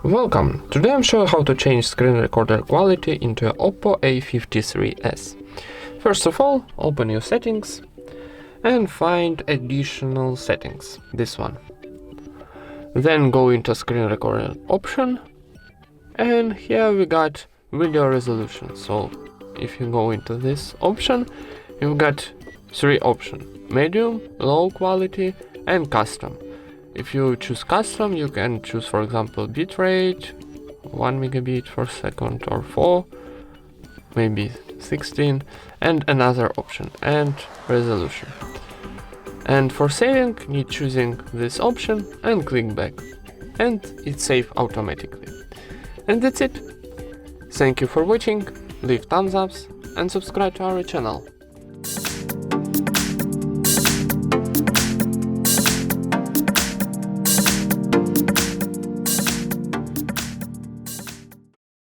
Welcome! Today I'm showing how to change screen recorder quality into an Oppo A53s. First of all, open your settings and find additional settings, this one. Then go into screen recorder option, and here we got video resolution. So if you go into this option, you've got three options: medium, low quality and custom. If you choose custom, you can choose, for example, bitrate 1 megabit per second or 4, maybe 16, and another option, and resolution. And for saving, need choosing this option and click back, and it's saved automatically. And that's it. Thank you for watching, leave thumbs ups and subscribe to our channel.